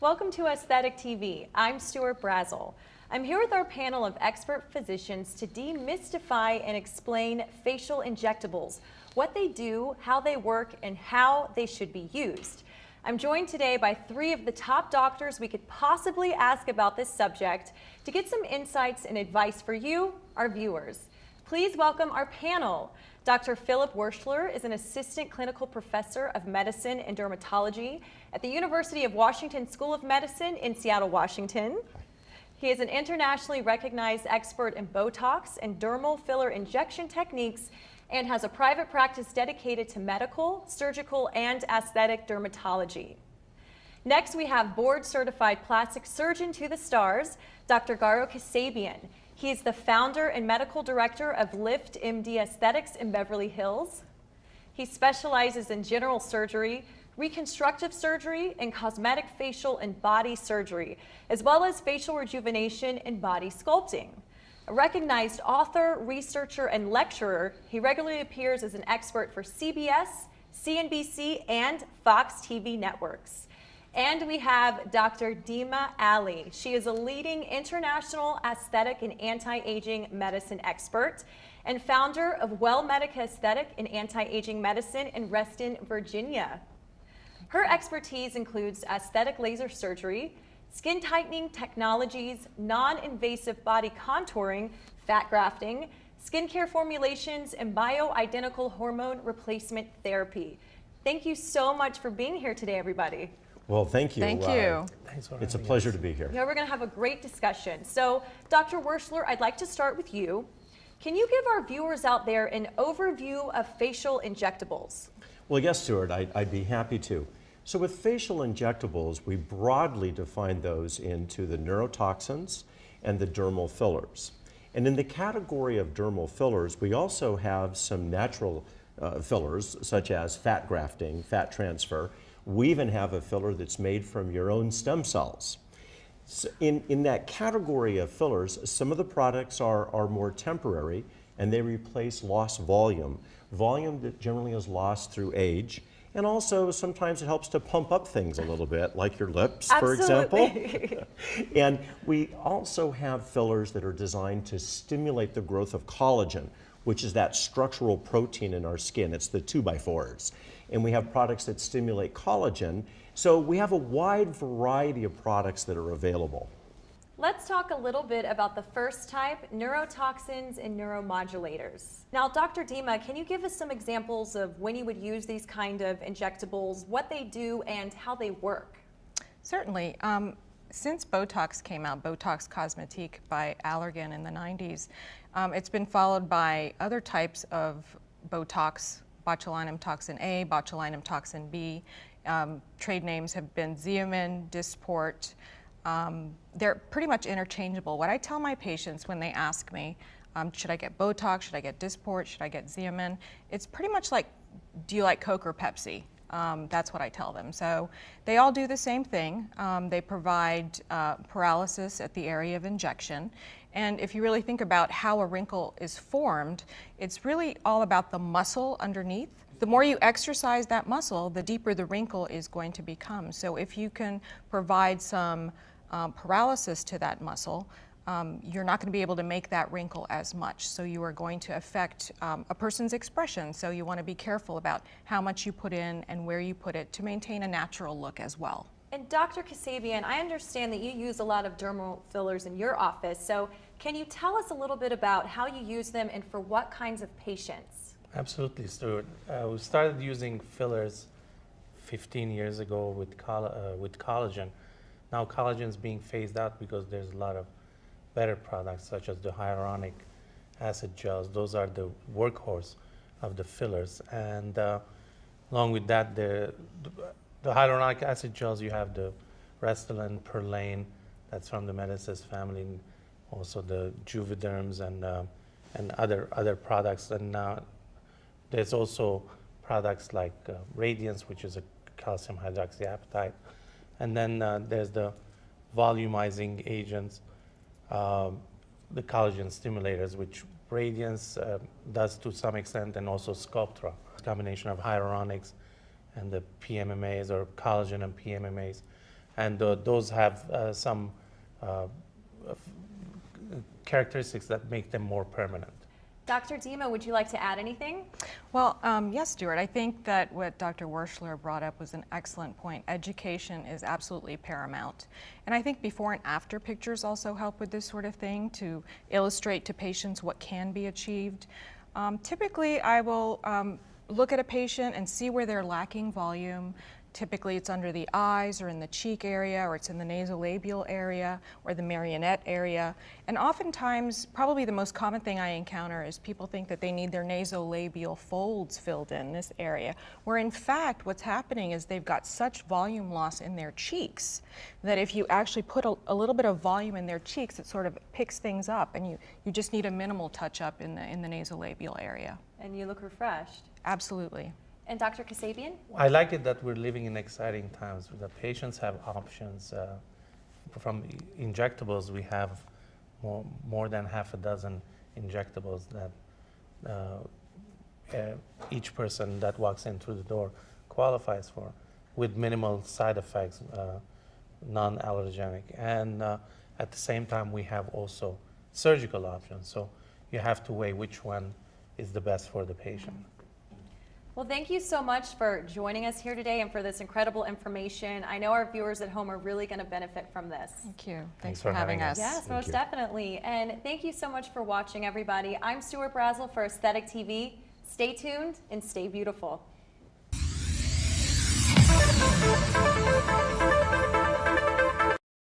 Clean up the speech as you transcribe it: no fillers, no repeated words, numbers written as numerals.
Welcome to Aesthetic TV. I'm Stuart Brazell. I'm here with our panel of expert physicians to demystify and explain facial injectables, what they do, how they work, and how they should be used. I'm joined today by three of the top doctors we could possibly ask about this subject to get some insights and advice for you, our viewers. Please welcome our panel. Dr. Philip Werschler is an assistant clinical professor of medicine and dermatology at the University of Washington School of Medicine in Seattle, Washington. He is an internationally recognized expert in BOTOX and dermal filler injection techniques and has a private practice dedicated to medical, surgical, and aesthetic dermatology. Next, we have board-certified plastic surgeon to the stars, Dr. Garo Kassabian. He is the founder and medical director of Lift MD Aesthetics in Beverly Hills. He specializes in general surgery, reconstructive surgery, and cosmetic facial and body surgery, as well as facial rejuvenation and body sculpting. A recognized author, researcher, and lecturer, he regularly appears as an expert for CBS, CNBC, and Fox TV networks. And we have Dr. Dima Ali. She is a leading international aesthetic and anti-aging medicine expert and founder of WellMedica Aesthetic and Anti-Aging Medicine in Reston, Virginia. Her expertise includes aesthetic laser surgery, skin tightening technologies, non-invasive body contouring, fat grafting, skincare formulations, and bioidentical hormone replacement therapy. Thank you so much for being here today, everybody. Well, thank you. Thank you. It's a pleasure to be here. Yeah, we're going to have a great discussion. So, Dr. Werschler, I'd like to start with you. Can you give our viewers out there an overview of facial injectables? Well, yes, Stuart, I'd be happy to. So with facial injectables, we broadly define those into the neurotoxins and the dermal fillers. And in the category of dermal fillers, we also have some natural fillers, such as fat grafting, fat transfer. We even have a filler that's made from your own stem cells. So in that category of fillers, some of the products are more temporary and they replace lost volume that generally is lost through age. And also sometimes it helps to pump up things a little bit, like your lips, for example. And we also have fillers that are designed to stimulate the growth of collagen, which is that structural protein in our skin. It's the 2x4s. And we have products that stimulate collagen. So we have a wide variety of products that are available. Let's talk a little bit about the first type, neurotoxins and neuromodulators. Now, Dr. Dima, can you give us some examples of when you would use these kind of injectables, what they do, and how they work? Certainly. Since BOTOX came out, BOTOX Cosmetic by Allergan in the 90s, it's been followed by other types of BOTOX, botulinum toxin A, botulinum toxin B. Trade names have been Xeomin, Dysport. They're pretty much interchangeable. What I tell my patients when they ask me, should I get BOTOX, should I get Dysport, should I get Xeomin? It's pretty much like, do you like Coke or Pepsi? That's what I tell them. So they all do the same thing. They provide paralysis at the area of injection. And if you really think about how a wrinkle is formed, it's really all about the muscle underneath. The more you exercise that muscle, the deeper the wrinkle is going to become. So if you can provide some paralysis to that muscle, you're not going to be able to make that wrinkle as much. So you are going to affect a person's expression. So you want to be careful about how much you put in and where you put it to maintain a natural look as well. And Dr. Kassabian, I understand that you use a lot of dermal fillers in your office. So can you tell us a little bit about how you use them and for what kinds of patients? Absolutely, Stuart. We started using fillers 15 years ago with collagen. Now collagen is being phased out because there's a lot of better products such as the hyaluronic acid gels. Those are the workhorse of the fillers. And along with that, the hyaluronic acid gels, you have the Restylane, Perlane, that's from the Medicis family, and also the Juvedérms and other products. And there's also products like Radiance, which is a calcium hydroxyapatite. And then there's the volumizing agents, the collagen stimulators, which Radiance does to some extent, and also Sculptra, a combination of hyaluronics and the PMMAs, or collagen and PMMAs. and those have some characteristics that make them more permanent. Dr. Dima, would you like to add anything? Well, yes, Stuart. I think that what Dr. Werschler brought up was an excellent point. Education is absolutely paramount. And I think before and after pictures also help with this sort of thing to illustrate to patients what can be achieved. Typically, I will look at a patient and see where they're lacking volume. Typically, it's under the eyes or in the cheek area, or it's in the nasolabial area or the marionette area. And oftentimes, probably the most common thing I encounter is people think that they need their nasolabial folds filled in this area, where in fact what's happening is they've got such volume loss in their cheeks that if you actually put a little bit of volume in their cheeks, it sort of picks things up, and you just need a minimal touch-up in the nasolabial area. And you look refreshed. Absolutely. And Dr. Kassabian? I like it that we're living in exciting times. The patients have options. From injectables, we have more than half a dozen injectables that each person that walks in through the door qualifies for, with minimal side effects, non-allergenic. And at the same time, we have also surgical options. So you have to weigh which one is the best for the patient. Well, thank you so much for joining us here today and for this incredible information. I know our viewers at home are really going to benefit from this. Thank you. Thanks for for having having us. us. Yes, Thank most you. definitely. And thank you so much for watching, everybody. I'm Stuart Brazell for Aesthetic TV. Stay tuned and stay beautiful.